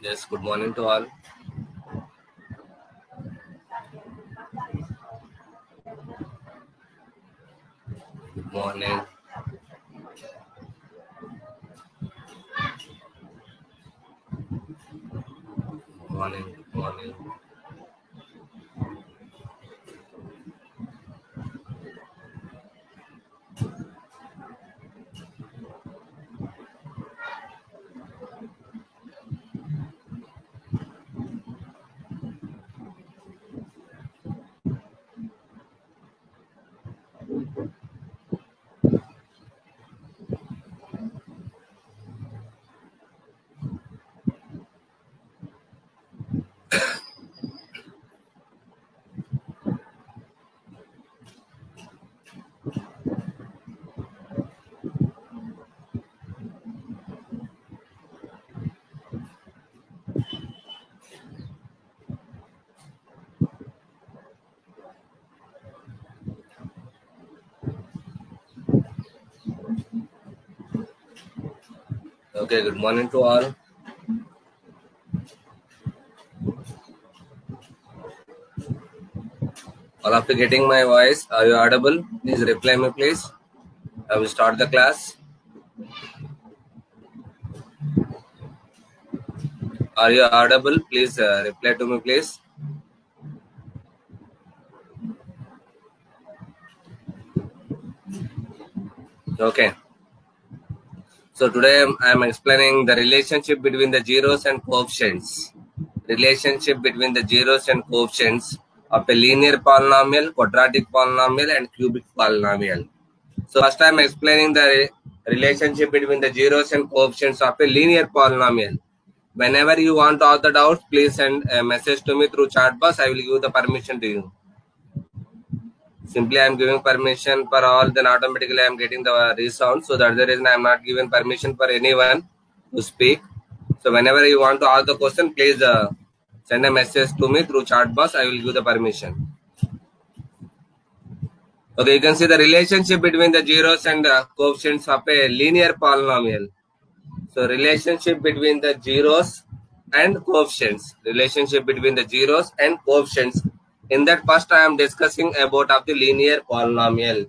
Yes, good morning to all. Good morning. Good morning. Good morning. Okay, good morning to all. All of you getting my voice? Are you audible? Please reply me, please. I will start the class. Are you audible? Please reply to me, please. Okay. So today I am explaining the relationship between the zeros and coefficients. Relationship between the zeros and coefficients of a linear polynomial, quadratic polynomial, and cubic polynomial. So first I am explaining the relationship between the zeros and coefficients of a linear polynomial. Whenever you want all the doubts, please send a message to me through chat box. I will give the permission to you. Simply I am giving permission for all, then automatically I am getting the resound. So that's the reason I am not giving permission for anyone to speak. So whenever you want to ask the question, please send a message to me through chat box. I will give the permission. Okay, you can see the relationship between the zeros and coefficients of a linear polynomial. So relationship between the zeros and coefficients. Relationship between the zeros and coefficients. In that first I am discussing about of the linear polynomial.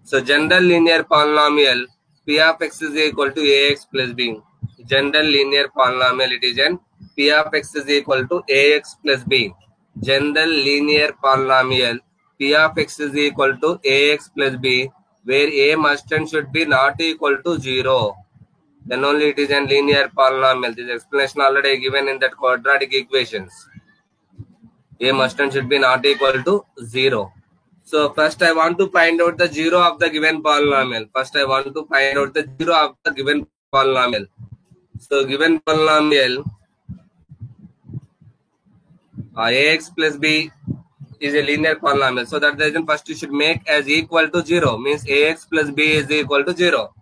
So general linear polynomial P of x is equal to ax plus b. General linear polynomial, it is an P of x is equal to ax plus b. General linear polynomial P of x is equal to ax plus b, where a must and should be not equal to 0. Then only it is a linear polynomial. This explanation already given in that quadratic equations. A must and should be not equal to 0. So first I want to find out the zero of the given polynomial. First I want to find out the zero of the given polynomial. So given polynomial ax plus b is a linear polynomial. So that the reason first you should make as equal to 0. Means ax plus b is equal to 0.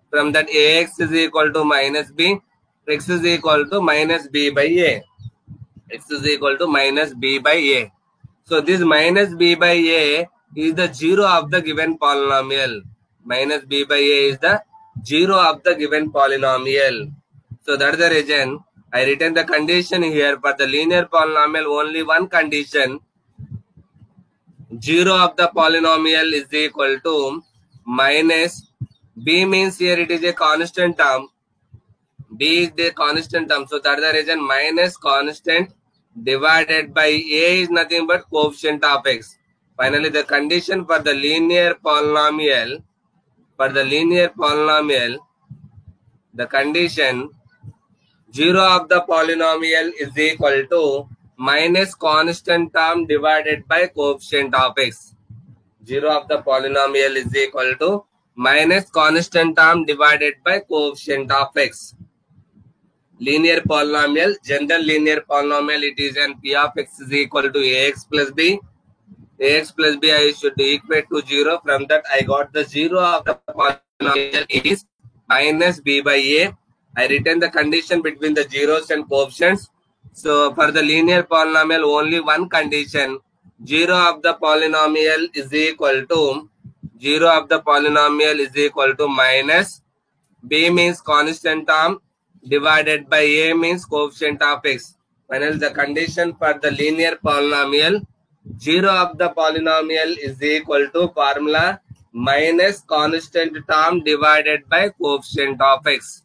From that ax is equal to minus b, x is equal to minus b by a. X is equal to minus b by a. So this minus b by a is the zero of the given polynomial. Minus b by a is the zero of the given polynomial. So that's the reason I written the condition here for the linear polynomial. Only one condition. Zero of the polynomial is equal to minus b, means here it is a constant term. B is the constant term. So that's the reason minus constant divided by a is nothing but coefficient of x. Finally, the condition for the linear polynomial, the condition zero of the polynomial is equal to minus constant term divided by coefficient of x. Zero of the polynomial is equal to minus constant term divided by coefficient of x. Linear polynomial, general linear polynomial, it is an P of x is equal to ax plus b. Ax plus b I should equate to 0. From that I got the zero of the polynomial is minus b by a. I written the condition between the zeros and coefficients. So for the linear polynomial only one condition. Zero of the polynomial is equal to minus b, means constant term, divided by a means coefficient of x. Finally, the condition for the linear polynomial, 0 of the polynomial is equal to formula minus constant term divided by coefficient of x.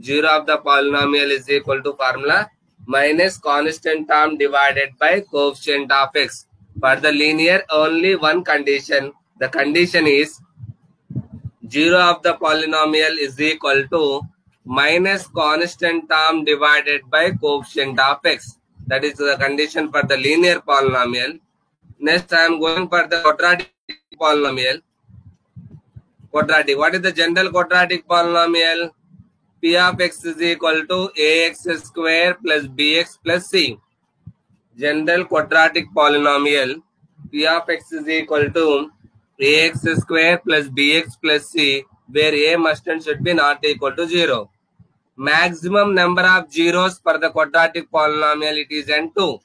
0 of the polynomial is equal to formula minus constant term divided by coefficient of x. For the linear, only one condition. The condition is 0 of the polynomial is equal to minus constant term divided by coefficient of x. That is the condition for the linear polynomial. Next, I am going for the quadratic polynomial. Quadratic. What is the general quadratic polynomial? P of x is equal to ax square plus bx plus c. General quadratic polynomial. P of x is equal to ax square plus bx plus c, where a must and should be not equal to 0. Maximum number of zeros for the quadratic polynomial, it is n2.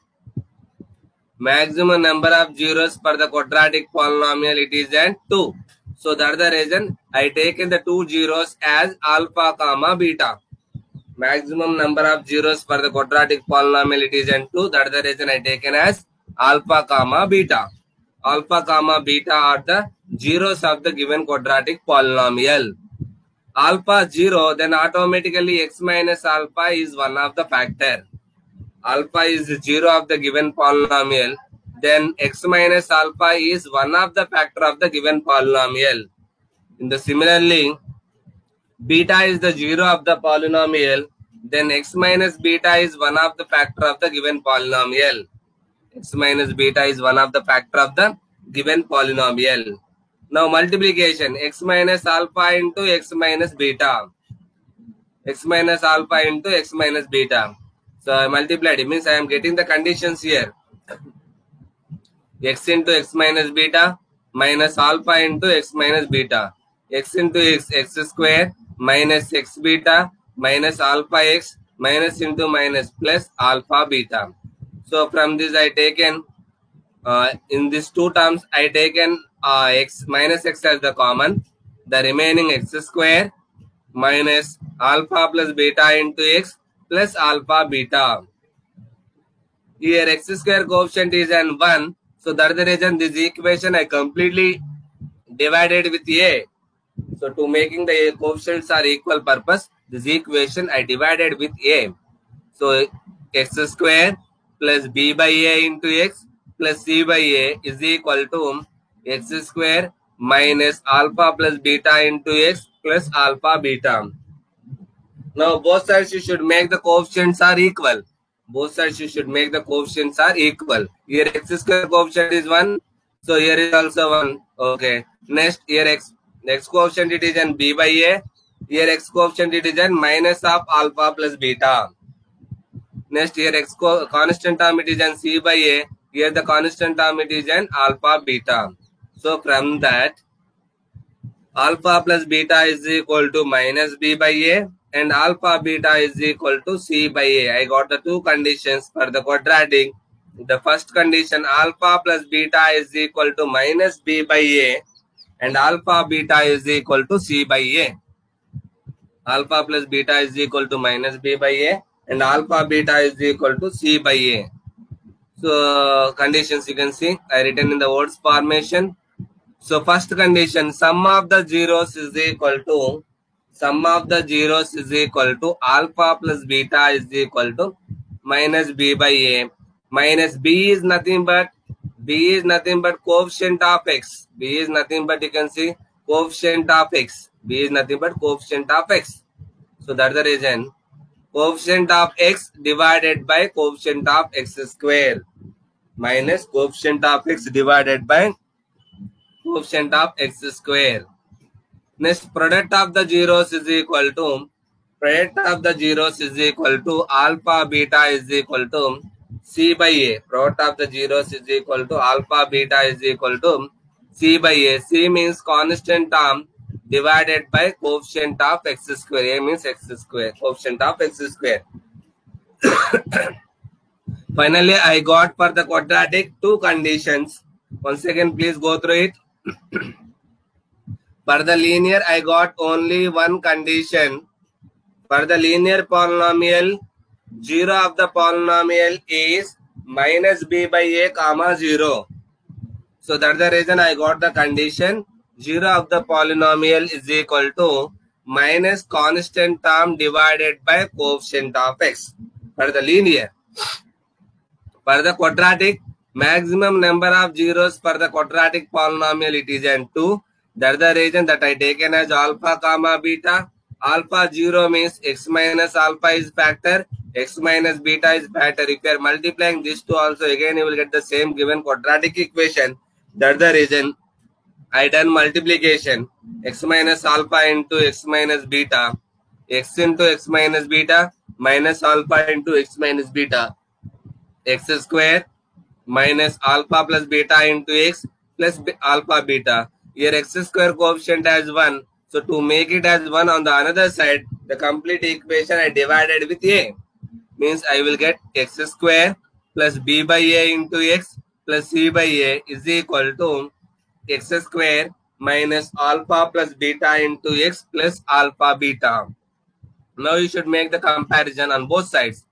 Maximum number of zeros for the quadratic polynomial, it is n2. So that is the reason I taken the two zeros as alpha comma beta. Maximum number of zeros for the quadratic polynomial, it is n2. That is the reason I taken as alpha comma beta. Alpha comma beta are the zeros of the given quadratic polynomial. Alpha 0, then automatically x minus alpha is one of the factor. Alpha is 0 of the given polynomial, then x minus alpha is one of the factor of the given polynomial. In the similarly, beta is the 0 of the polynomial, then x minus beta is one of the factor of the given polynomial. X minus beta is one of the factor of the given polynomial. Now multiplication, x minus alpha into x minus beta. X minus alpha into x minus beta. So I multiplied, it means I am getting the conditions here. X into x minus beta minus alpha into x minus beta. X into x square minus x beta minus alpha x minus into minus plus alpha beta. So from this I taken, in these two terms I taken x minus x as the common. The remaining x square minus alpha plus beta into x plus alpha beta. Here x square coefficient is an 1. So that is the reason this equation I completely divided with a. So to making the coefficients are equal purpose, this equation I divided with a. So x square plus b by a into x plus c by a is equal to x square minus alpha plus beta into x plus alpha beta. Now both sides you should make the coefficients are equal. Both sides you should make the coefficients are equal. Here x square coefficient is 1. So here is also 1. Okay. Next here x coefficient it is an b by a. Here x coefficient it is an minus of alpha plus beta. Next here x constant term it is an c by a. Here the constant term it is an alpha beta. So from that, alpha plus beta is equal to minus b by a and alpha beta is equal to c by a. I got the two conditions for the quadratic. The first condition, alpha plus beta is equal to minus b by a and alpha beta is equal to c by a. Alpha plus beta is equal to minus b by a and alpha beta is equal to c by a. So conditions you can see I written in the words formation. So first condition, sum of the zeros is equal to alpha plus beta is equal to minus b by a. Minus b is nothing but coefficient of x. B is nothing but, you can see, coefficient of x. B is nothing but coefficient of x. So that's the reason. Coefficient of x divided by coefficient of x square minus coefficient of x divided by coefficient of x square. Next, product of the zeros is equal to alpha beta is equal to c by a. Product of the zeros is equal to alpha beta is equal to c by a. C means constant term divided by coefficient of x square. A means x square, coefficient of x square. Finally, I got for the quadratic two conditions. Once again, please go through it. For the linear, I got only one condition. For the linear polynomial, 0 of the polynomial is minus b by a comma 0. So that's the reason I got the condition 0 of the polynomial is equal to minus constant term divided by coefficient of x. For the linear. For the quadratic, maximum number of zeros for the quadratic polynomial it is n 2. That's the reason that I taken as alpha comma beta. Alpha 0 means x minus alpha is factor, x minus beta is factor. If you are multiplying these two also, again you will get the same given quadratic equation. That's the reason I done multiplication. X minus alpha into x minus beta. X into x minus beta minus alpha into x minus beta. X square minus alpha plus beta into x plus alpha beta. Here x square coefficient as 1. So to make it as 1 on the another side, the complete equation I divided with a. Means I will get x square plus b by a into x plus c by a is equal to x square minus alpha plus beta into x plus alpha beta. Now you should make the comparison on both sides.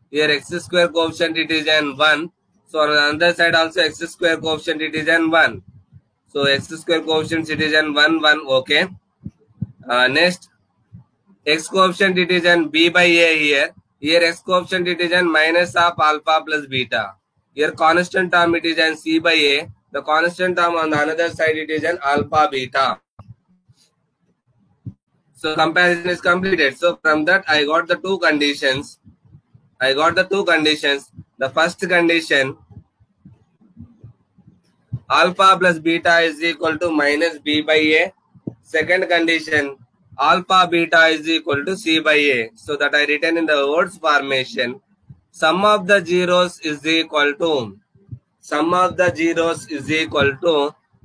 Here x square coefficient it is n 1. So on the other side also x square coefficient it is n 1. So x square coefficient it is n 1 1. Okay. Next, x coefficient it is n b by a here. Here x coefficient it is n minus of alpha plus beta. Here constant term it is n c by a. The constant term on the another side it is n alpha beta. So comparison is completed. So from that I got the two conditions. The first condition, alpha plus beta is equal to minus b by a. Second condition, alpha beta is equal to c by a. So that I written in the words formation. Sum of the zeros is equal to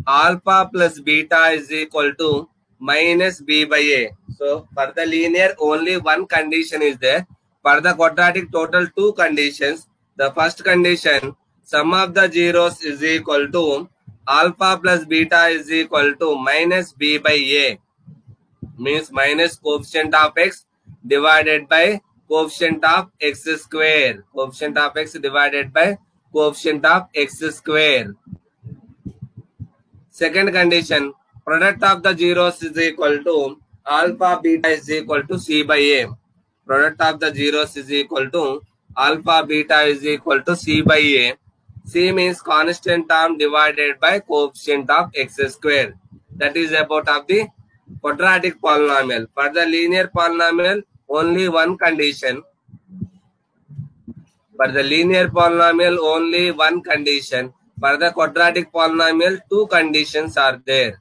alpha plus beta is equal to minus b by a. So for the linear only one condition is there. For the quadratic total two conditions. The first condition, sum of the zeros is equal to alpha plus beta is equal to minus b by a. Means minus coefficient of x divided by coefficient of x square. Coefficient of x divided by coefficient of x square. Second condition, product of the zeros is equal to alpha beta is equal to c by a. Product of the zeros is equal to alpha beta is equal to c by a. C means constant term divided by coefficient of x square. That is about of the quadratic polynomial. For the linear polynomial, only one condition. For the linear polynomial, only one condition. For the quadratic polynomial, two conditions are there.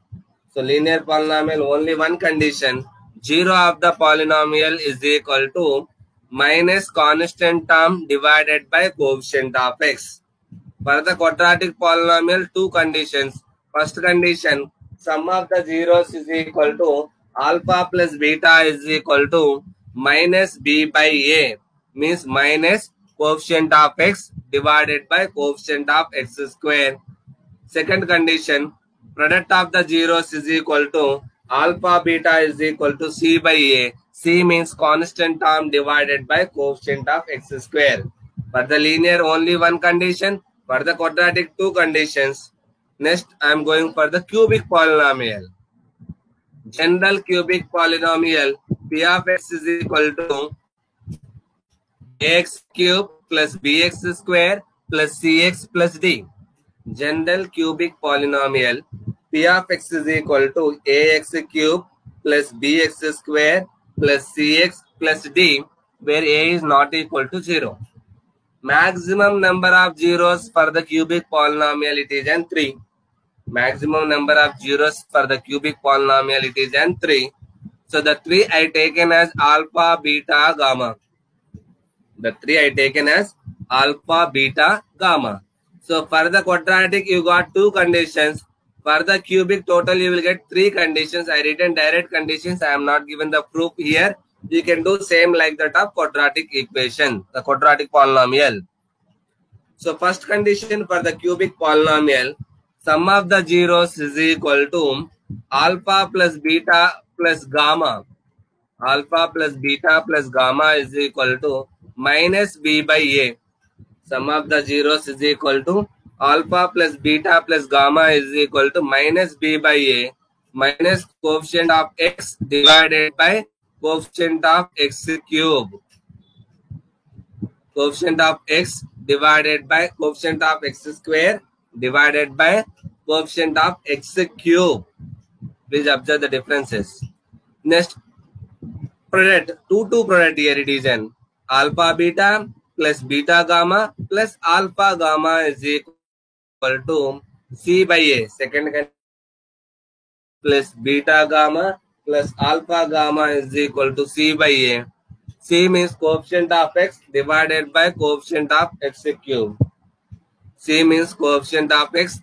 So linear polynomial, only one condition. 0 of the polynomial is equal to minus constant term divided by coefficient of x. For the quadratic polynomial, two conditions. First condition, sum of the zeros is equal to alpha plus beta is equal to minus b by a. Means minus coefficient of x divided by coefficient of x square. Second condition, product of the zeros is equal to alpha beta is equal to c by a. C means constant term divided by coefficient of x square. For the linear only one condition. For the quadratic two conditions. Next I am going for the cubic polynomial. General cubic polynomial p of x is equal to ax cube plus bx square plus cx plus d. General cubic polynomial p of x is equal to ax cube plus bx square plus cx plus d, where a is not equal to 0. Maximum number of zeros for the cubic polynomial it is n 3. Maximum number of zeros for the cubic polynomial it is n 3. So the 3 I taken as alpha, beta, gamma. The 3 I taken as alpha, beta, gamma. So for the quadratic you got two conditions. For the cubic total you will get three conditions. I written direct conditions. I am not given the proof here. You can do same like that of quadratic equation, the quadratic polynomial. So first condition for the cubic polynomial, sum of the zeros is equal to alpha plus beta plus gamma. alpha plus beta plus gamma is equal to minus b by a. Sum of the zeros is equal to alpha plus beta plus gamma is equal to minus b by a minus coefficient of x divided by coefficient of x cube. Coefficient of x divided by coefficient of x square divided by coefficient of x cube. Please observe the differences. Next, product 2 product here it is an alpha beta plus beta gamma plus alpha gamma is equal to c by a. Second plus beta gamma plus alpha gamma is equal to c by a. C means coefficient of x divided by coefficient of x cube. C means coefficient of x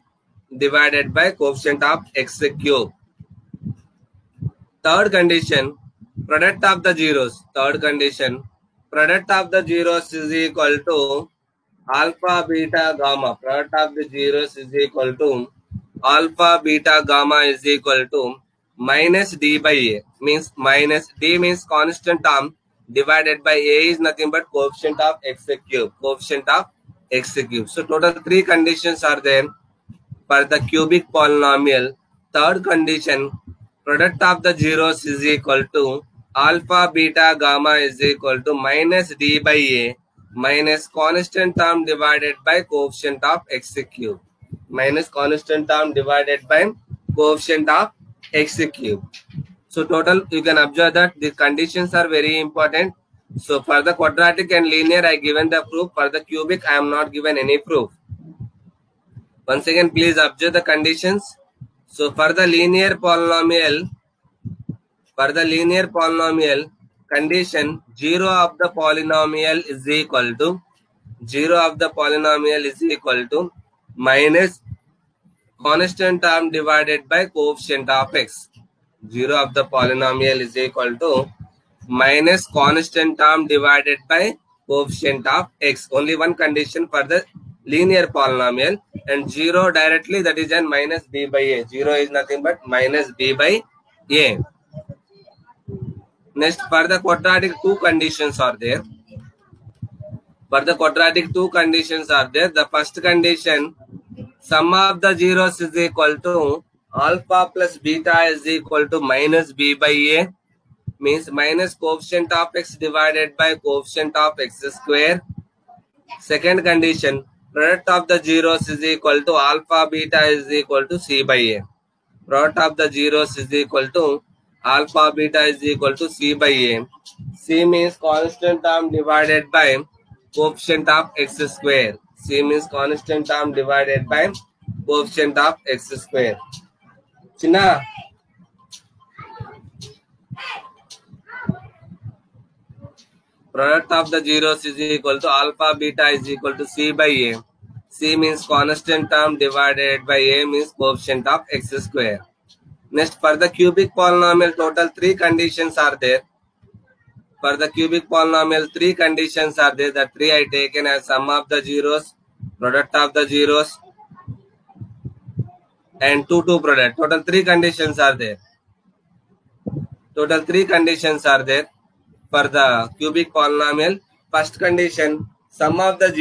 divided by coefficient of x cube. Third condition, product of the zeros. Third condition, product of the zeros is equal to alpha beta gamma. Product of the zeros is equal to alpha beta gamma is equal to minus d by a. Means minus d means constant term divided by a is nothing but coefficient of x cube. Coefficient of x cube. So total 3 conditions are there for the cubic polynomial. Third condition, product of the zeros is equal to alpha beta gamma is equal to minus d by a minus constant term divided by coefficient of x cube. Minus constant term divided by coefficient of x cube. So total you can observe that the conditions are very important. So for the quadratic and linear I given the proof. For the cubic I am not given any proof. Once again please observe the conditions. So for the linear polynomial condition 0 of the polynomial is equal to minus constant term divided by coefficient of x. 0 of the polynomial is equal to minus constant term divided by coefficient of x. Only one condition for the linear polynomial, and 0 directly, that is an minus b by a. 0 is nothing but minus b by a. Next, for the quadratic 2 conditions are there. The first condition, sum of the zeros is equal to alpha plus beta is equal to minus b by a. Means minus coefficient of x divided by coefficient of x square. Second condition, product of the zeros is equal to alpha beta is equal to c by a. Product of the zeros is equal to alpha beta is equal to c by a. C means constant term divided by coefficient of x square. C means constant term divided by coefficient of x square. Chinna, product of the zeros is equal to alpha beta is equal to c by a. C means constant term divided by a means coefficient of x square. Next, for the cubic polynomial, total 3 conditions are there. For the cubic polynomial, 3 conditions are there. The 3 I taken as sum of the zeros, product of the zeros, and 2 product. Total 3 conditions are there. For the cubic polynomial. First condition, sum of the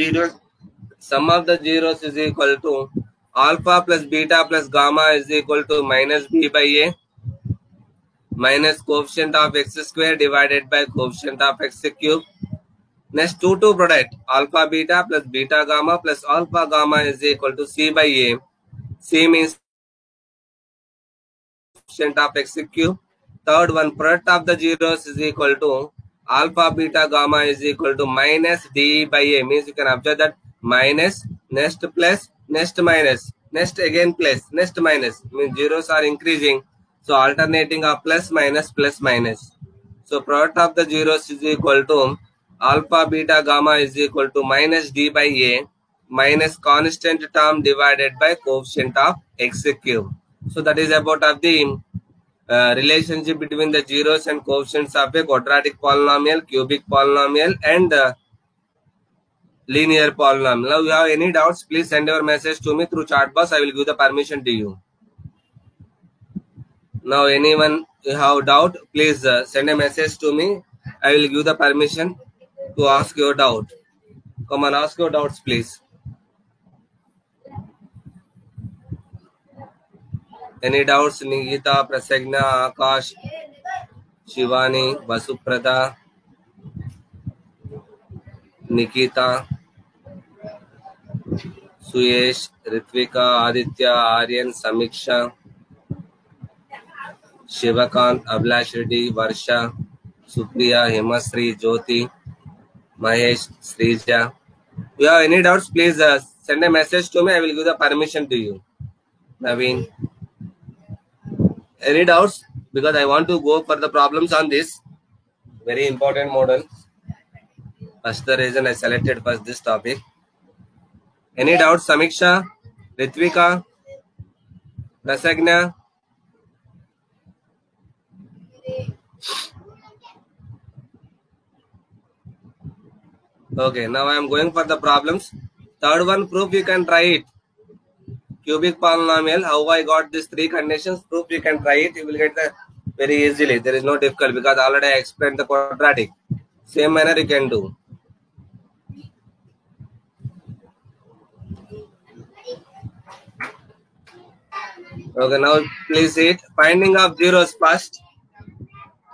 zeros is equal to alpha plus beta plus gamma is equal to minus b by a minus coefficient of x square divided by coefficient of x cube. Next, 2 product, alpha beta plus beta gamma plus alpha gamma is equal to c by a. C means coefficient of x cube. Third one, product of the zeros is equal to alpha beta gamma is equal to minus d by a. Means you can observe that minus, next plus, next minus, next again plus, next minus. Means zeros are increasing. So alternating of plus minus plus minus. So product of the zeros is equal to alpha beta gamma is equal to minus d by a minus constant term divided by coefficient of x cube. So that is about of the relationship between the zeros and coefficients of a quadratic polynomial, cubic polynomial, and linear polynomial. Now, you have any doubts, please send your message to me through chat box. I will give the permission to you. Now anyone have doubt, please send a message to me. I will give the permission to ask your doubt. Come on, ask your doubts, please. Any doubts? Nigita, Prasagna, Akash, Shivani, Vasuprada, Nikita, Suyesh, Ritvika, Aditya, Aryan, Samiksha, Shivakant, Abhilash Reddy, Varsha, Supriya, Himasri, Jyoti, Mahesh, Srija. If you have any doubts, please send a message to me. I will give the permission to you. Naveen. Any doubts? Because I want to go for the problems on this very important model. That's the reason I selected first this topic. Any doubts, Samiksha, Ritvika, Prasagna? Okay, now I am going for the problems. Third one, proof you can try it. Cubic polynomial, how I got these three conditions, proof you can try it. You will get the very easily. There is no difficult because already I explained the quadratic. Same manner you can do. Okay, now please see it. Finding of zeros first.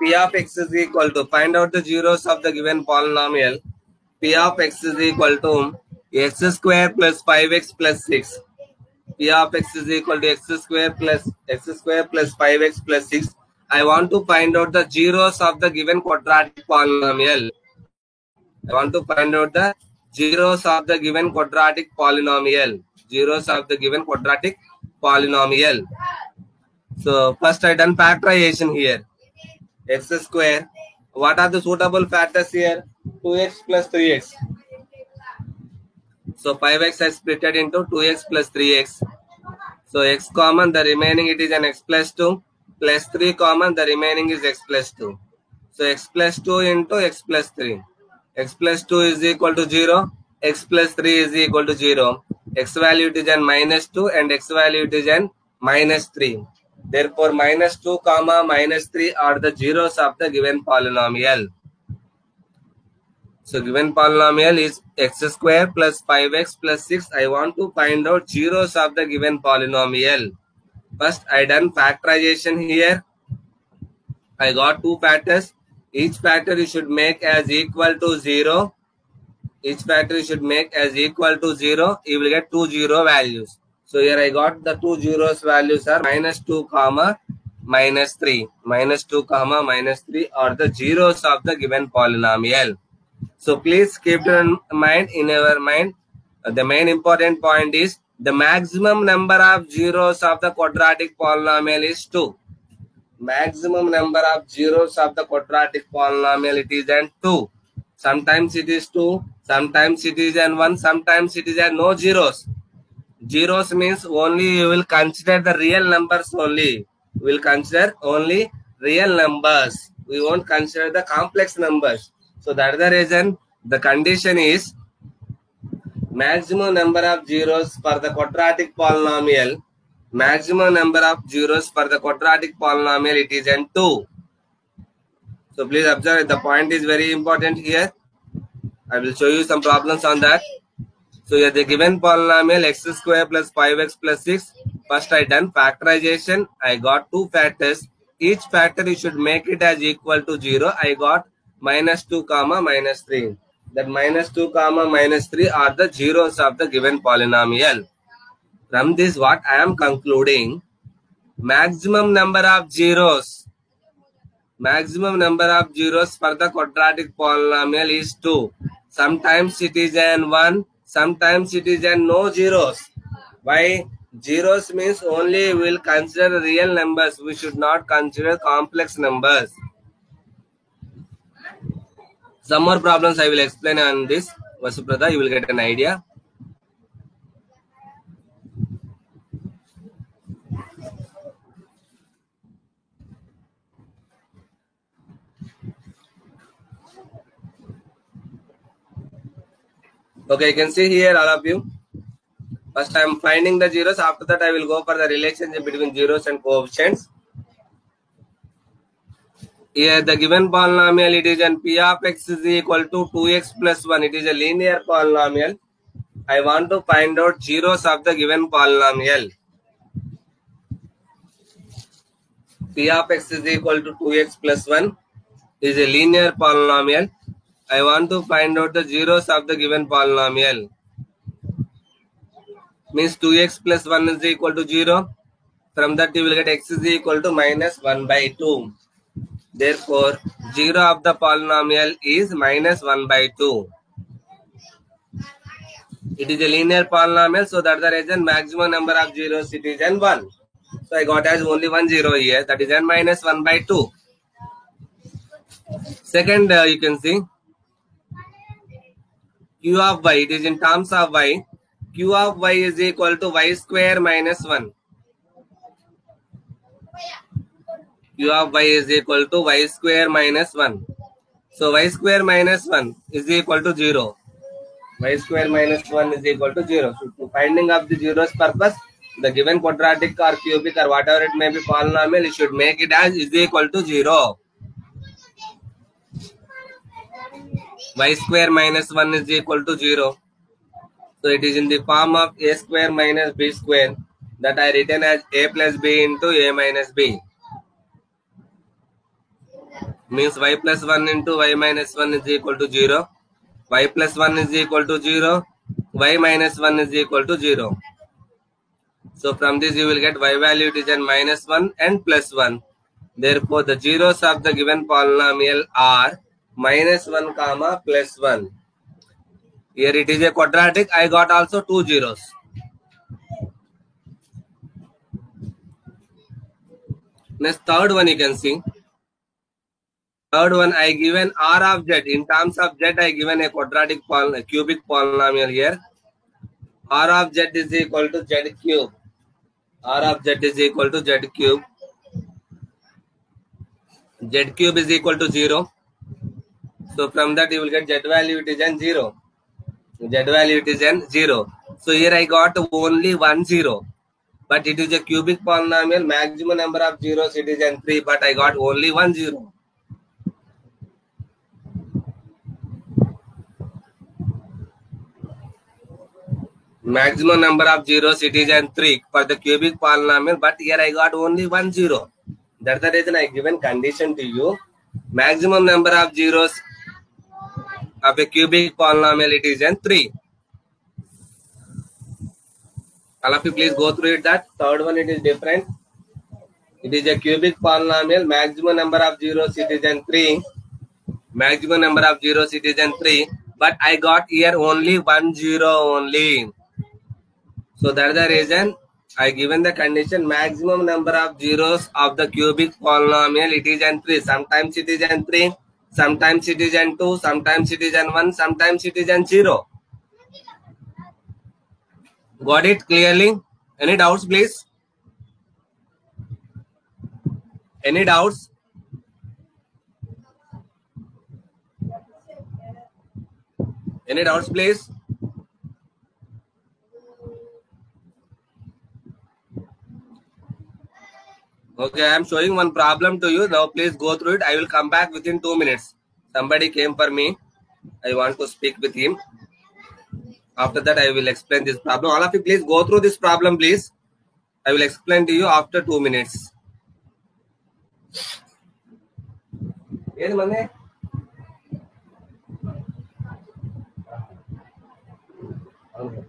P of x is equal to, find out the zeros of the given polynomial. P of x is equal to x square plus 5x plus 6. P of x is equal to x square plus 5x plus 6. I want to find out the zeros of the given quadratic polynomial. I want to find out the zeros of the given quadratic polynomial. Zeros of the given quadratic polynomial. So first I done factorization here. X square. What are the suitable factors here? 2x plus 3x. So 5x is split into 2x plus 3x. So x common, the remaining it is an x plus 2. Plus 3 common, the remaining is x plus 2. So x plus 2 into x plus 3. X plus 2 is equal to 0. X plus 3 is equal to 0. X value it is an minus 2 and x value it is an minus 3. Therefore, minus 2 comma minus 3 are the zeros of the given polynomial. So, given polynomial is x square plus 5x plus 6. I want to find out zeros of the given polynomial. First, I done factorization here. I got two factors. Each factor you should make as equal to 0. Each factor you should make as equal to 0. You will get two zero values. So here I got the two zeros values are minus 2 comma minus 3. Minus 2 comma minus 3 are the zeros of the given polynomial. So please keep in mind, the main important point is the maximum number of zeros of the quadratic polynomial is 2. Maximum number of zeros of the quadratic polynomial it is an 2. Sometimes it is 2, sometimes it is an 1, sometimes it is an no zeros. Zeros means only you will consider the real numbers only. We will consider only real numbers. We won't consider the complex numbers. So that is the reason the condition is maximum number of zeros for the quadratic polynomial. Maximum number of zeros for the quadratic polynomial it is n 2. So please observe the point is very important here. I will show you some problems on that. So here the given polynomial x square plus 5x plus 6. First I done factorization. I got two factors. Each factor you should make it as equal to 0. I got minus 2 comma minus 3. That minus 2 comma minus 3 are the zeros of the given polynomial. From this what I am concluding, maximum number of zeros for the quadratic polynomial is 2. Sometimes it is an 1, sometimes it is an no zeros. Why? Zeros means only we will consider real numbers. We should not consider complex numbers. Some more problems I will explain on this. Vasuprada, you will get an idea. Okay, you can see here all of you. First I am finding the zeros. After that I will go for the relationship between zeros and coefficients. Here the given polynomial, it is an p of x is equal to 2x plus 1. It is a linear polynomial. I want to find out zeros of the given polynomial. P of x is equal to 2x plus 1 is a linear polynomial. I want to find out the zeros of the given polynomial. Means 2x plus 1 is equal to 0. From that you will get x is equal to minus 1 by 2. Therefore, 0 of the polynomial is minus 1 by 2. It is a linear polynomial, so that's the reason maximum number of zeros it is n 1. So I got as only 1 0 here, that is n minus 1 by 2. Second, you can see q of y, it is in terms of y. Q of y is equal to y square minus 1. Q of y is equal to y square minus 1. So y square minus 1 is equal to 0. Y square minus 1 is equal to 0. So to finding of the zeros purpose, the given quadratic or cubic or whatever it may be polynomial, you should make it as is equal to 0. Y square minus 1 is equal to 0. So it is in the form of a square minus b square that I written as a plus b into a minus b. Means y plus 1 into y minus 1 is equal to 0. Y plus 1 is equal to 0. Y minus 1 is equal to 0. So from this you will get y value it is an minus 1 and plus 1. Therefore the zeros of the given polynomial are minus 1 comma plus 1. Here it is a quadratic. I got also 2 zeros. Next third one you can see. Third one I given r of z. In terms of z I given a quadratic cubic polynomial here. R of z is equal to z cube. R of z is equal to z cube. Z cube is equal to 0. So from that you will get z value it is an 0. Z value it is an 0. So here I got only 1 0. But it is a cubic polynomial. Maximum number of zeros it is an 3. But I got only 1 0. Maximum number of zeros it is an 3 for the cubic polynomial. But here I got only 1 0. That's the reason I given condition to you. Maximum number of zeros of a cubic polynomial it is an 3. All of you please go through it. That third one it is different. It is a cubic polynomial. Maximum number of zeros it is an 3. Maximum number of zeros it is an 3. But I got here only 1 0 only. So that is the reason I given the condition maximum number of zeros of the cubic polynomial it is an 3. Sometimes it is an 3. Sometimes it is an 2. Sometimes it is an 1. Sometimes it is an 0. Got it clearly? Any doubts please? Any doubts? Any doubts please? Okay, I am showing one problem to you. Now please go through it. I will come back within 2 minutes. Somebody came for me. I want to speak with him. After that, I will explain this problem. All of you please go through this problem please. I will explain to you after 2 minutes. Yes, Mane? Okay.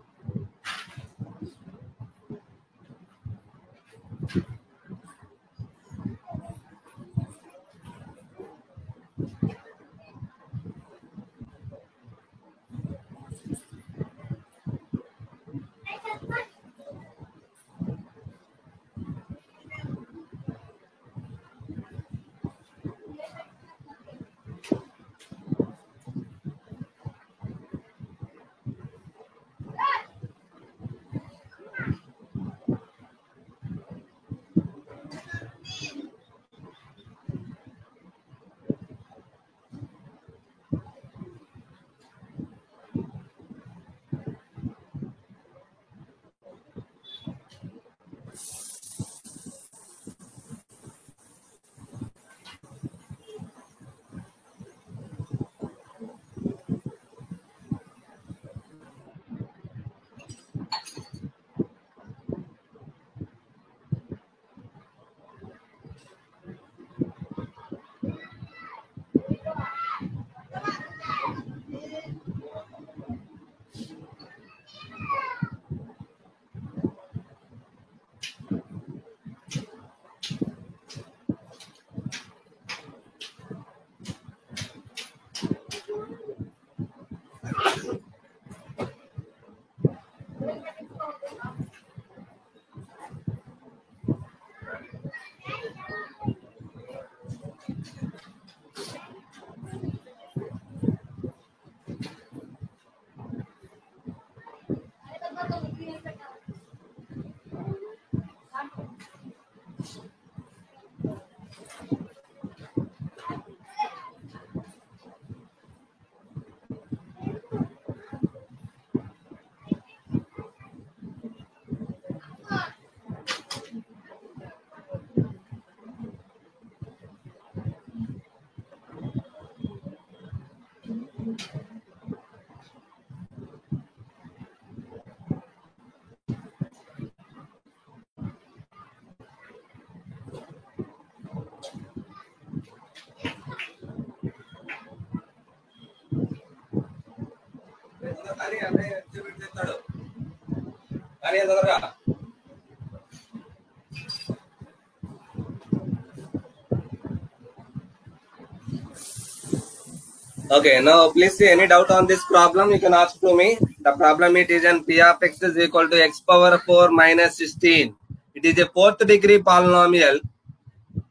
Okay, now please see any doubt on this problem, you can ask to me. The problem it is an P of x is equal to x power 4 minus 16. It is a fourth degree polynomial.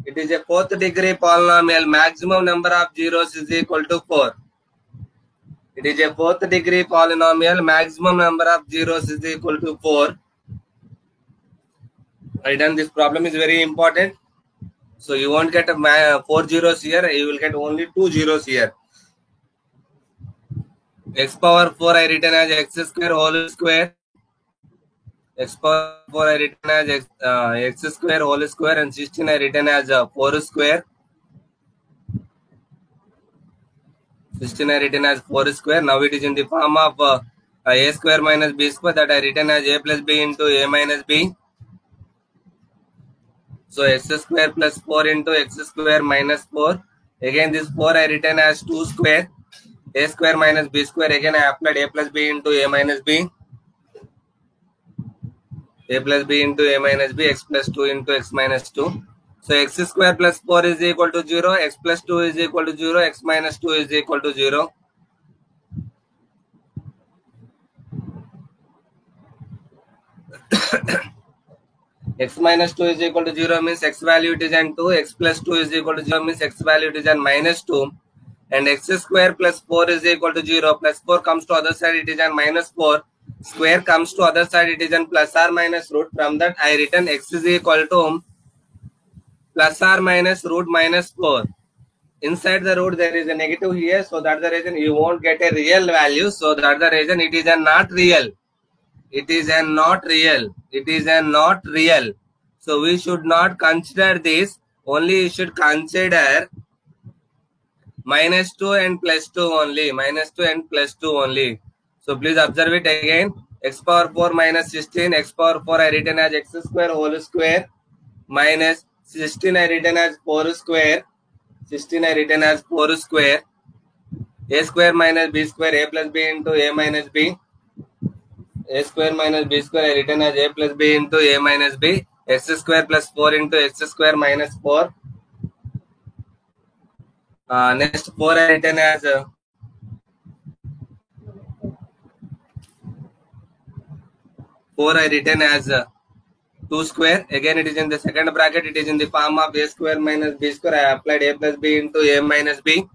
It is a fourth degree polynomial. Maximum number of zeros is equal to 4. It is a fourth degree polynomial. Maximum number of zeros is equal to 4. Right, and this problem is very important. So you won't get 4 zeros here. You will get only 2 zeros here. X power 4 I written as x square whole square. X power 4 I written as x square whole square, and 16 I written as 4 square. 16 I written as 4 square. Now it is in the form of a square minus b square, that I written as a plus b into a minus b. So x square plus 4 into x square minus 4. Again this 4 I written as 2 square. A square minus b square. Again I applied a plus b into a minus b. A plus b into a minus b, x plus 2 into x minus 2. So x square plus 4 is equal to 0, x plus 2 is equal to 0, x minus 2 is equal to 0. X minus 2 is equal to 0 means x value it is an 2, x plus 2 is equal to 0 means x value it is an minus 2, and x square plus 4 is equal to 0, plus 4 comes to other side it is an minus 4, square comes to other side it is an plus or minus root. From that I written x is equal to plus or minus root minus 4. Inside the root there is a negative here, so that's the reason you won't get a real value. So that's the reason it is a not real. It is a not real. It is a not real. So we should not consider this. Only you should consider minus 2 and plus 2 only. Minus 2 and plus 2 only. So please observe it again. X power 4 minus 16. X power 4 I written as x square whole square minus 16 I written as 4 square. 16 I written as 4 square. A square minus b square, a plus b into a minus b. A square minus b square I written as a plus b into a minus b. X square plus 4 into x square minus 4. Next 4 I written as 2 square. Again it is in the second bracket. It is in the form of a square minus b square. I applied a plus b into a minus b.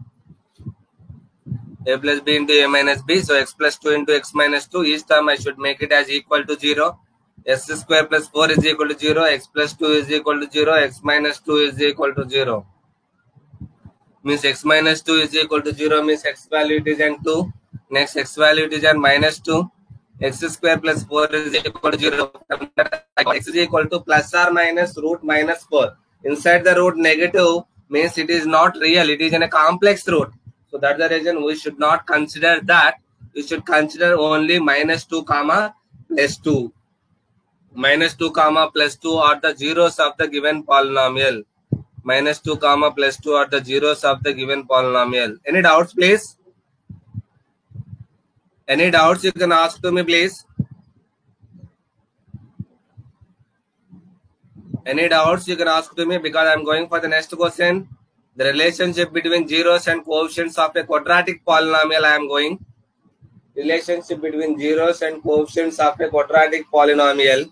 A plus b into a minus b. So x plus 2 into x minus 2. Each term I should make it as equal to 0. X square plus 4 is equal to 0. X plus 2 is equal to 0. X minus 2 is equal to 0. Means x minus 2 is equal to 0 means x value it is an 2. Next x value it is an minus 2. X square plus 4 is equal to 0. X is equal to plus or minus root minus 4. Inside the root negative means it is not real. It is in a complex root. So that's the reason we should not consider that. We should consider only minus 2 comma plus 2. Minus 2 comma plus 2 are the zeros of the given polynomial. Minus 2 comma plus 2 are the zeros of the given polynomial. Any doubts, please? Any doubts you can ask to me, please? Any doubts you can ask to me, because I am going for the next question. The relationship between zeros and coefficients of a quadratic polynomial I am going. Relationship between zeros and coefficients of a quadratic polynomial.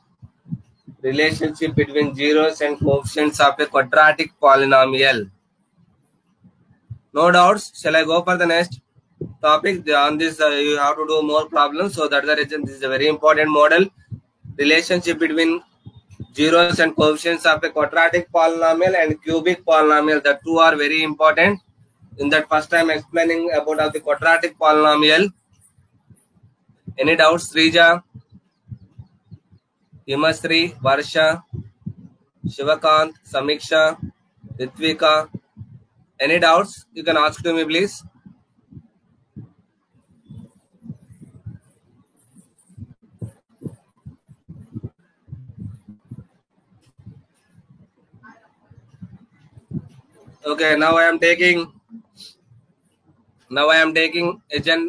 Relationship between zeros and coefficients of a quadratic polynomial. No doubts. Shall I go for the next topic? On this you have to do more problems. So that's the reason this is a very important model. Relationship between zeros and coefficients of a quadratic polynomial and cubic polynomial. The two are very important. In that first I am explaining about the quadratic polynomial. Any doubts, Srija, Himasri, Varsha, Shivakant, Samiksha, Ritvika? Any doubts? You can ask to me, please. Okay, now I am taking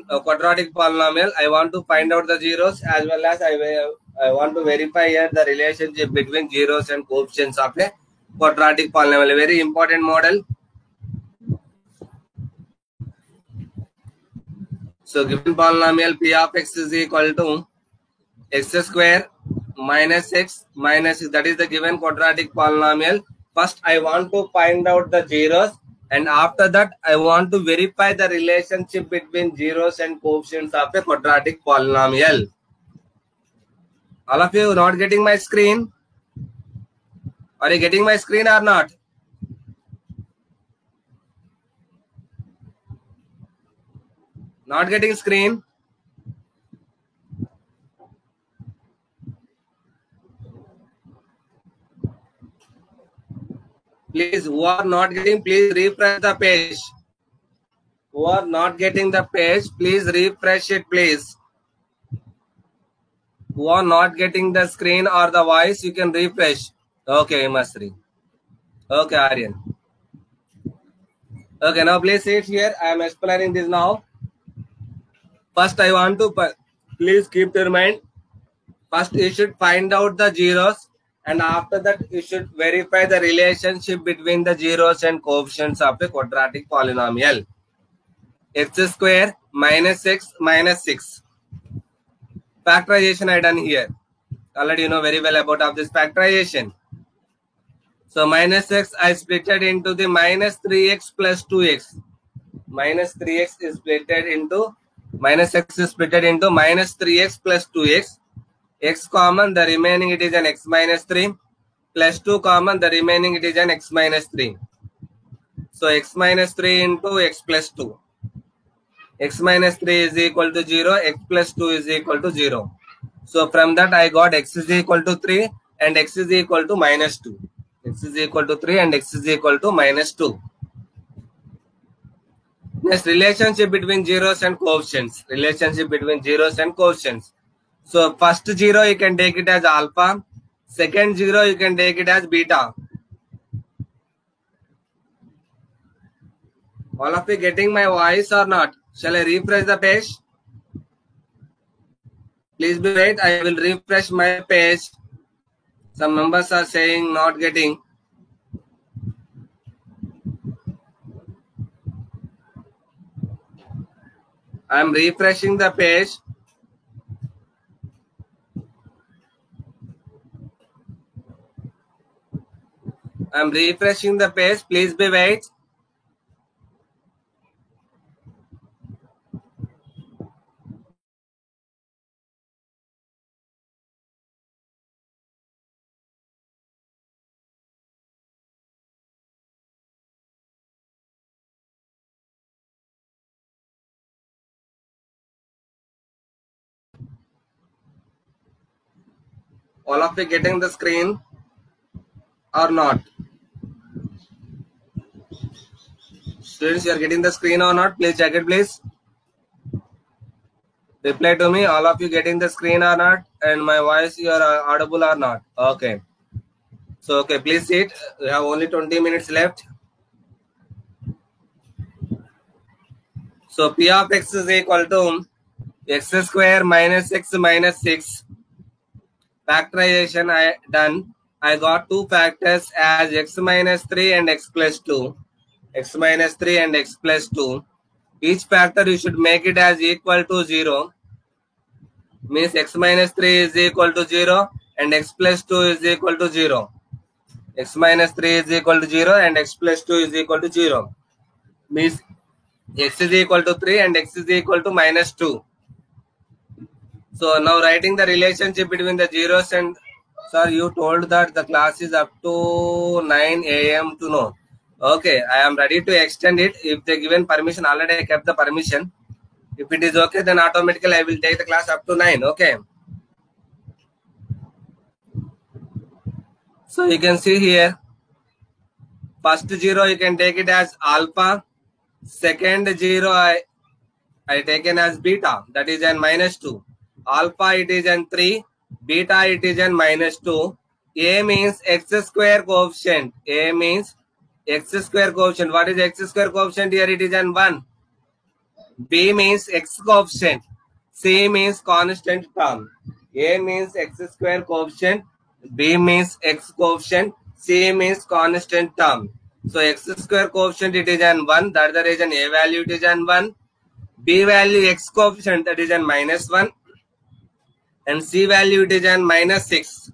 a quadratic polynomial. I want to find out the zeros as well as I want to verify here the relationship between zeros and coefficients of a quadratic polynomial. A very important model. So given polynomial p of x is equal to x square minus x minus x, that is the given quadratic polynomial. First I want to find out the zeros, and after that I want to verify the relationship between zeros and coefficients of a quadratic polynomial. All of you not getting my screen? Are you getting my screen or not? Not getting screen? Please, who are not getting, please refresh the page. Who are not getting the page, please refresh it, please. Who are not getting the screen or the voice, you can refresh. Okay, Masri. Okay, Aryan. Okay, now please sit here. I am explaining this now. First, I want to, please keep in mind, first you should find out the zeros, and after that you should verify the relationship between the zeros and coefficients of a quadratic polynomial. X square minus x minus 6. Factorization I done here. Already you know very well about of this factorization. So minus x I splitted into the minus 3x plus 2x. Minus 3x is splitted into minus x is splitted into minus 3x plus 2x. X common, the remaining it is an x minus 3, plus 2 common, the remaining it is an x minus 3. So x minus 3 into x plus 2. X minus 3 is equal to 0, x plus 2 is equal to 0. So from that I got x is equal to 3 and x is equal to minus 2. X is equal to 3 and x is equal to minus 2. Next, relationship between zeros and coefficients. Relationship between zeros and coefficients. So first 0 you can take it as alpha. Second 0 you can take it as beta. All of you getting my voice or not? Shall I refresh the page? Please be wait. I will refresh my page. Some members are saying not getting. I am refreshing the page. I am refreshing the page. Please be wait. All of you getting the screen or not? Students, you are getting the screen or not? Please check it, please. Reply to me. All of you getting the screen or not? And my voice, you are audible or not? Okay. So, okay, please sit. We have only 20 minutes left. So, P of x is equal to x square minus x minus 6. Factorization I done. I got two factors as x minus 3 and x plus 2. X minus 3 and x plus 2. Each factor you should make it as equal to 0. Means x minus 3 is equal to 0 and x plus 2 is equal to 0. X minus 3 is equal to 0 and x plus 2 is equal to 0. Means x is equal to 3 and x is equal to minus 2. So now writing the relationship between the zeros and, sir, you told that the class is up to 9 a.m. to know. Okay, I am ready to extend it. If they given permission, already I kept the permission. If it is okay, then automatically I will take the class up to 9. Okay. So you can see here, first 0 you can take it as alpha. Second 0 I taken as beta, that is an minus 2. Alpha it is an 3, beta it is an minus 2. A means x square coefficient. A means x square coefficient. What is x square coefficient here? It is an 1. B means x coefficient. C means constant term. A means x square coefficient. B means x coefficient. C means constant term. So x square coefficient it is an 1. That is the reason A value it is an 1. B value x coefficient that is an -1. And C value it is an -6.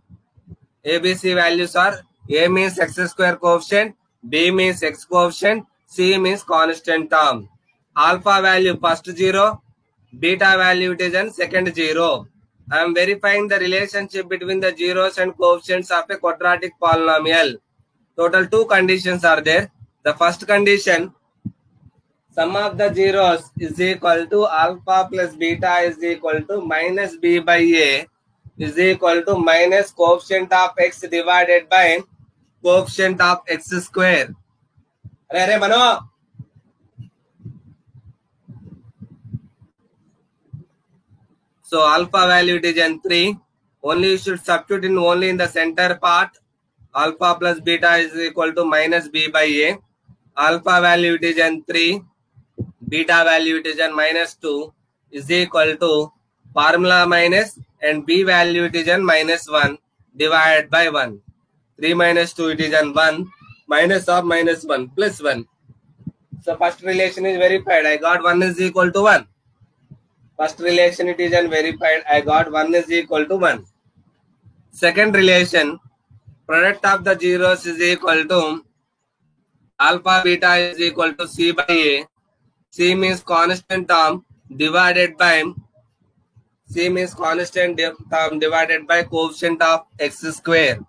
A, B, C values are A means x square coefficient, B means x coefficient, C means constant term. Alpha value first 0, beta value it is an second 0. I am verifying the relationship between the zeros and coefficients of a quadratic polynomial. Total 2 conditions are there. The first condition, sum of the zeros is equal to alpha plus beta is equal to minus b by a is equal to minus coefficient of x divided by coefficient of x square. Arey Mano. So alpha value it is an 3. Only you should substitute in only in the center part. Alpha plus beta is equal to minus b by a. Alpha value it is an 3. Beta value it is an -2 is equal to formula minus and b value it is an -1 divided by 1. 3 minus 2 it is an 1 minus of -1 plus 1. So first relation is verified. I got 1 is equal to 1. First relation it is an verified. I got 1 is equal to 1. Second relation, product of the zeros is equal to alpha beta is equal to c by a. C means constant term divided by coefficient of x square.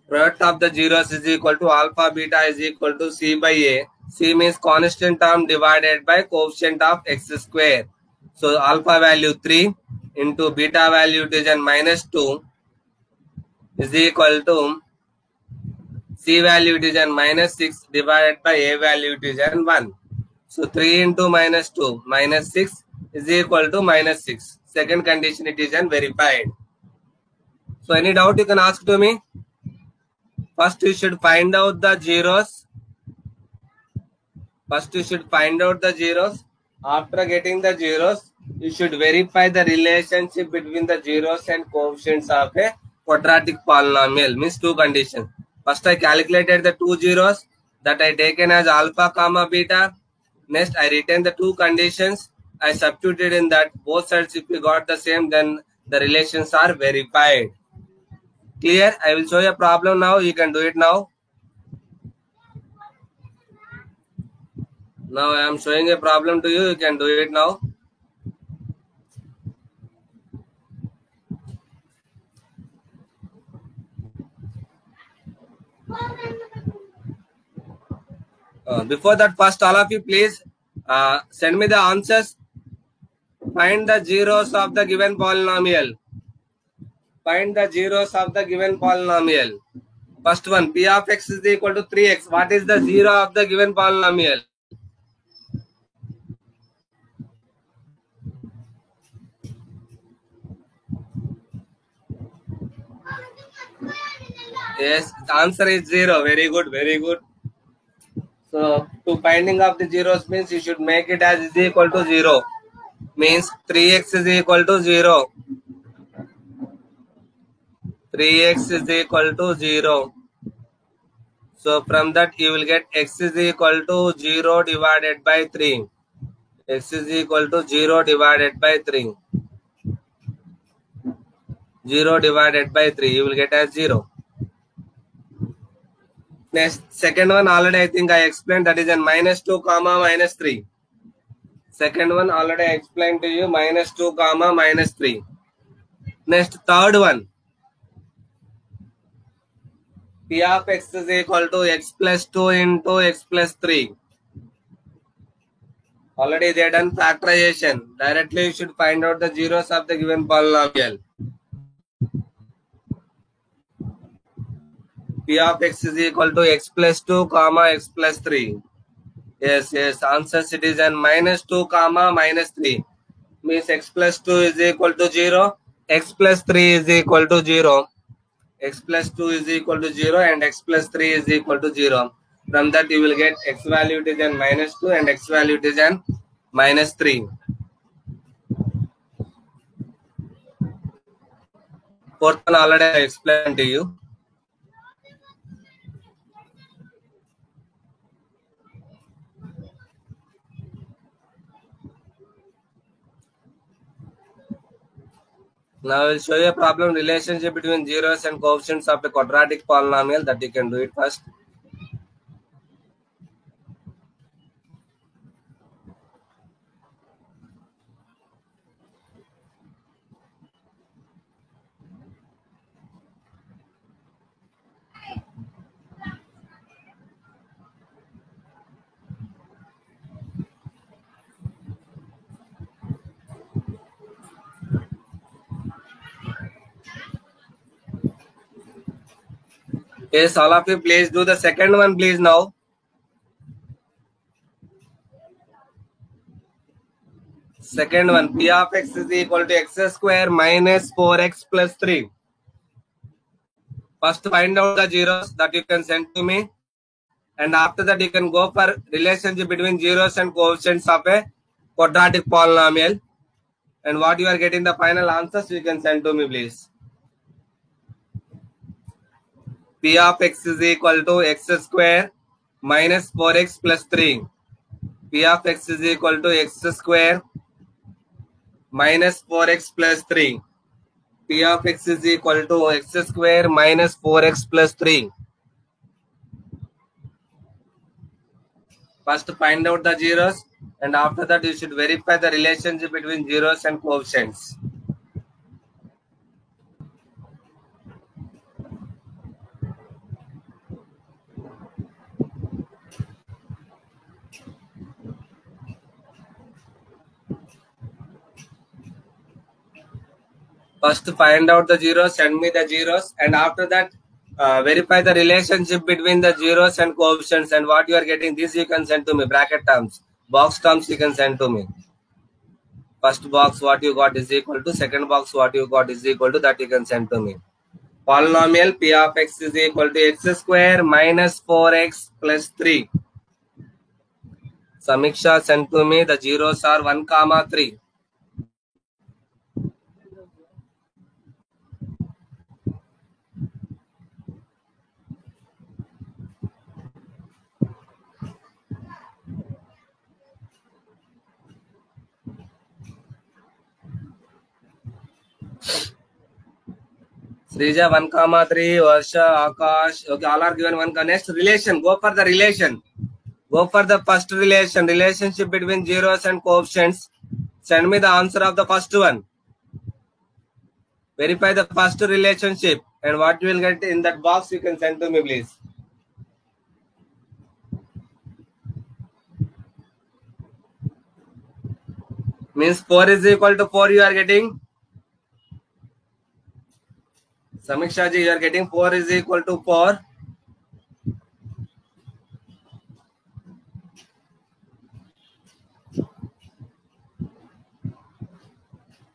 Product of the zeros is equal to alpha beta is equal to c by a. C means constant term divided by coefficient of x square. So alpha value 3 into beta value it is an -2 is equal to c value it is an -6 divided by a value it is an 1. So 3 into -2 -6 is equal to -6. Second condition it is verified. So any doubt you can ask to me? First you should find out the zeros. After getting the zeros, you should verify the relationship between the zeros and coefficients of a quadratic polynomial. Means 2 conditions. First I calculated the 2 zeros that I taken as alpha comma beta. Next, I retain the 2 conditions. I substituted in that both sides. If you got the same, then the relations are verified. Clear? I will show you a problem now. You can do it now. Now I am showing a problem to you. You can do it now. Before that, first all of you please send me the answers. Find the zeros of the given polynomial. First one, p of x is equal to 3x. What is the zero of the given polynomial? Yes, the answer is 0. Very good. So to finding of the zeros means you should make it as is equal to 0. Means 3x is equal to 0. 3x is equal to 0. So from that you will get x is equal to 0 divided by 3. X is equal to 0 divided by 3. 0 divided by 3 you will get as 0. Next, second one already I think I explained, that is an -2 comma -3. Second one already I explained to you, -2 comma -3. Next, third one, p of x is equal to x plus 2 into x plus 3. Already they done factorization. Directly you should find out the zeros of the given polynomial. P of x is equal to x plus 2 comma x plus 3. Yes. Answer it is an -2 comma -3. Means x plus 2 is equal to 0. X plus 3 is equal to 0. x plus 2 is equal to 0 and x plus 3 is equal to 0. From that you will get x value it is an minus 2 and x value it is an minus 3. Fourth one already I explained to you. Now I will show you a problem relationship between zeros and coefficients of a quadratic polynomial that you can do it first. Yes, all of you please do the second one please now. Second one, p of x is equal to x square minus 4x plus 3. First find out the zeros that you can send to me. And after that you can go for relationship between zeros and coefficients of a quadratic polynomial. And what you are getting the final answers you can send to me please. P of x is equal to x square minus 4x plus 3. P of x is equal to x square minus 4x plus 3. P of x is equal to x square minus 4x plus 3. First find out the zeros and after that you should verify the relationship between zeros and coefficients. First find out the zeros, send me the zeros, and after that verify the relationship between the zeros and coefficients, and what you are getting, this you can send to me, bracket terms, box terms you can send to me. First box what you got is equal to, second box what you got is equal to, that you can send to me. Polynomial p of x is equal to x square minus 4x plus 3. Samiksha sent to me, the zeros are 1, 3. Srija 1, 3, Varsha, Akash. Okay, all are given 1. Next relation. Go for the relation. Go for the first relation. Relationship between zeros and coefficients. Send me the answer of the first one. Verify the first relationship. And what you will get in that box, you can send to me, please. Means 4 is equal to 4 you are getting. Samiksha ji, you are getting 4 is equal to 4.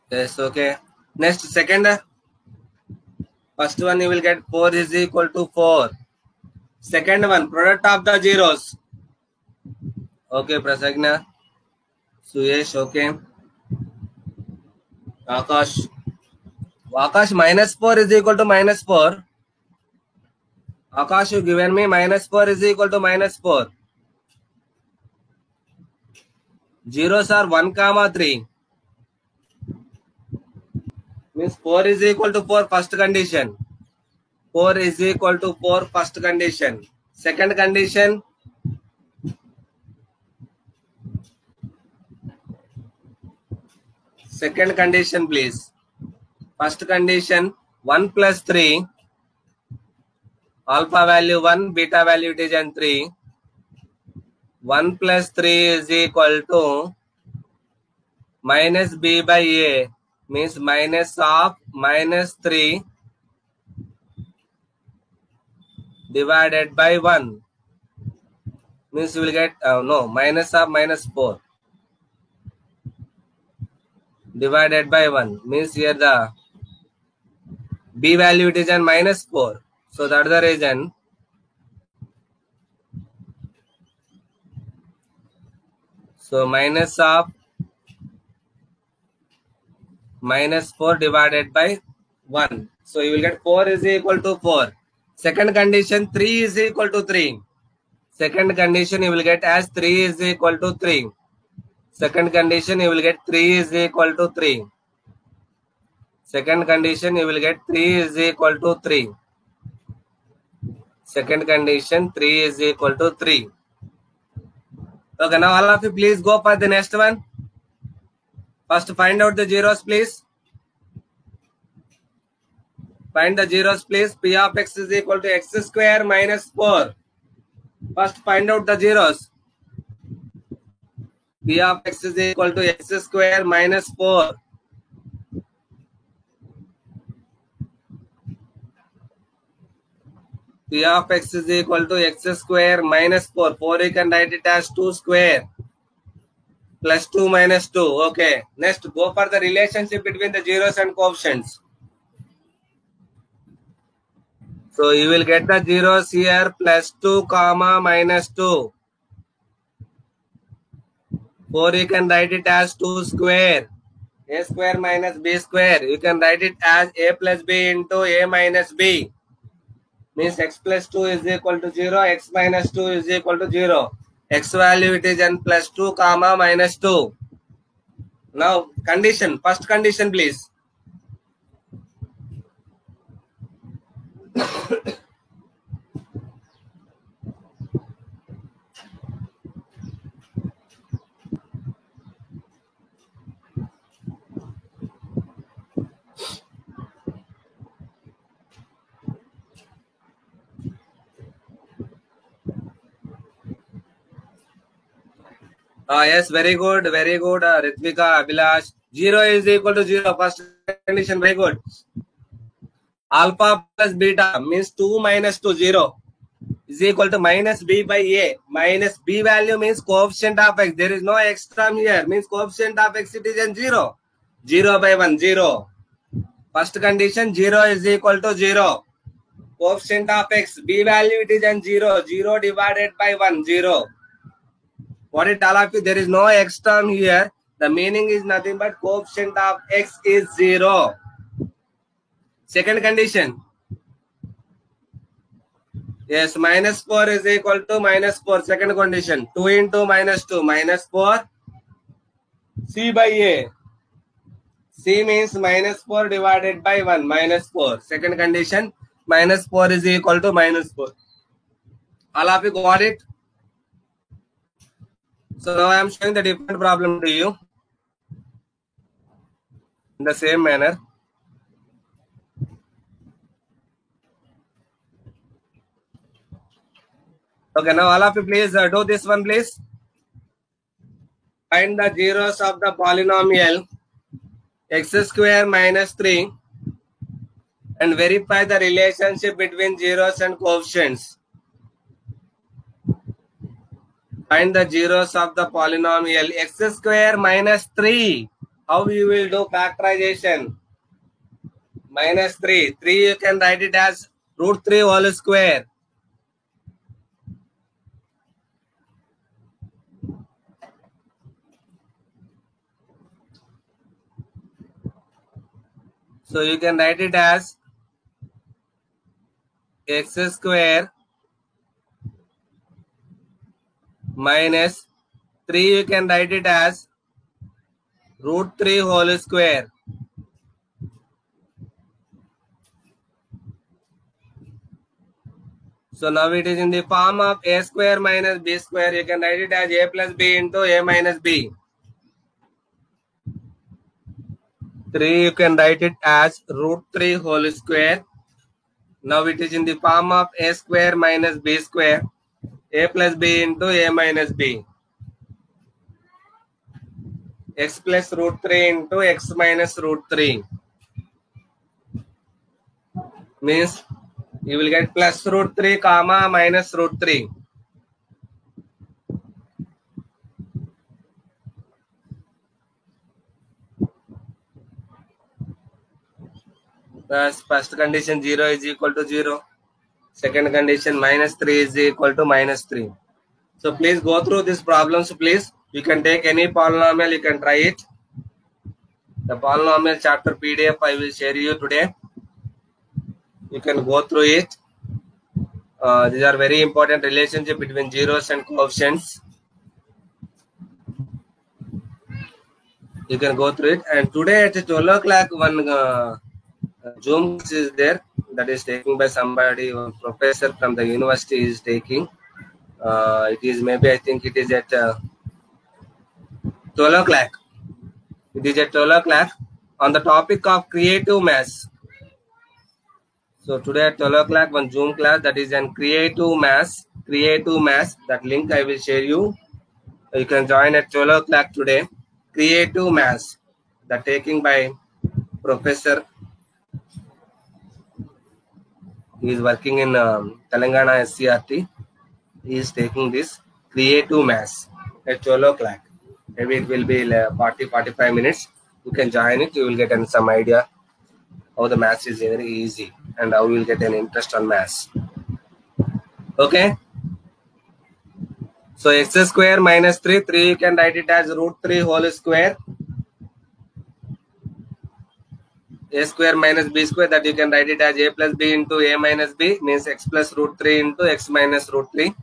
Yes, okay. Next, second. First one you will get 4 is equal to 4. Second one, product of the zeros. Okay, Prasagna. Suyesh, okay. Akash. Akash, minus 4 is equal to minus 4. Akash, you given me minus 4 is equal to minus 4. Zeros are 1, 3. Means 4 is equal to 4 first condition. 4 is equal to 4 first condition. Second condition. Second condition, please. First condition 1 plus 3. Alpha value 1, beta value it is 3. 1 plus 3 is equal to minus b by a. Means minus of minus 3 divided by 1. Means you will get, minus of minus 4 divided by 1. Means here the B value it is an minus 4. So that's the reason. So minus of minus 4 divided by 1. So you will get 4 is equal to 4. Second condition 3 is equal to 3. Second condition you will get as 3 is equal to 3. Second condition you will get 3 is equal to 3. Second condition you will get 3 is equal to 3. Second condition 3 is equal to 3. Okay, now all of you please go for the next one. First find out the zeros please. Find the zeros please. P of x is equal to x square minus 4. First find out the zeros. P of x is equal to x square minus 4. P of x is equal to x square minus 4. 4 you can write it as 2 square plus 2 minus 2. Okay. Next, go for the relationship between the zeros and coefficients. So you will get the zeros here plus 2 comma minus 2. 4 you can write it as 2 square. A square minus b square. You can write it as a plus b into a minus b. Means x plus 2 is equal to 0. X minus 2 is equal to 0. X value it is n plus 2 comma minus 2. Now condition. First condition please. Yes, very good, Ritvika, Abhilash. 0 is equal to 0. First condition, very good. Alpha plus beta means 2 minus 2, 0 is equal to minus b by a. Minus b value means coefficient of x. There is no x term here. Means coefficient of x it is in 0. 0 by 1, 0. First condition, 0 is equal to 0. Coefficient of x, b value it is in 0. 0 divided by 1, 0. What it all of you? There is no x term here. The meaning is nothing but coefficient of x is 0. Second condition. Yes, minus 4 is equal to minus 4. Second condition. 2 into minus 2. Minus 4. C by A. C means minus 4 divided by 1. Minus 4. Second condition. Minus 4 is equal to minus 4. All of you got it? So now I am showing the different problem to you. In the same manner. Okay, now all of you please do this one please. Find the zeros of the polynomial x square minus 3 and verify the relationship between zeros and coefficients. Find the zeros of the polynomial x square minus 3. How you will do factorization? Minus 3. 3 you can write it as root 3 whole square. So you can write it as x square minus 3 you can write it as root 3 whole square. So now it is in the form of a square minus b square. You can write it as a plus b into a minus b. 3 you can write it as root 3 whole square. Now it is in the form of a square minus b square. A plus b into a minus b. X plus root 3 into x minus root 3. Means you will get plus root 3 comma minus root 3. Thus, first condition 0 is equal to 0. Second condition minus 3 is equal to minus 3. So please go through these problems, please. You can take any polynomial, you can try it. The polynomial chapter PDF I will share you today. You can go through it. These are very important relationship between zeros and coefficients. You can go through it. And today at 12 o'clock, one Zoom is there. That is taken by somebody, one professor from the university is taking. It is maybe, I think it is at 12 o'clock. It is at 12 o'clock on the topic of creative maths. So today at 12 o'clock, one Zoom class that is in creative maths. That link I will share you. You can join at 12 o'clock today. Creative maths. That taking by Professor. He is working in Telangana SCRT. He is taking this creative maths at 12 o'clock. Maybe it will be 40-45 minutes. You can join it. You will get some idea how the maths is very easy and how you will get an interest on maths. Okay. So x square minus 3 you can write it as root 3 whole square. A square minus b square, that you can write it as a plus b into a minus b, means x plus root 3 into x minus root 3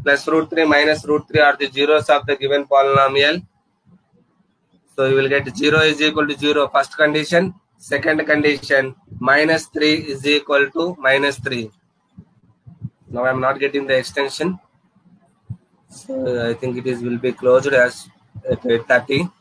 plus root 3 minus root 3 are the zeros of the given polynomial. So you will get 0 is equal to 0 first condition. Second condition minus 3 is equal to minus 3. Now I am not getting the extension. So I think it is will be closed as at 8:30.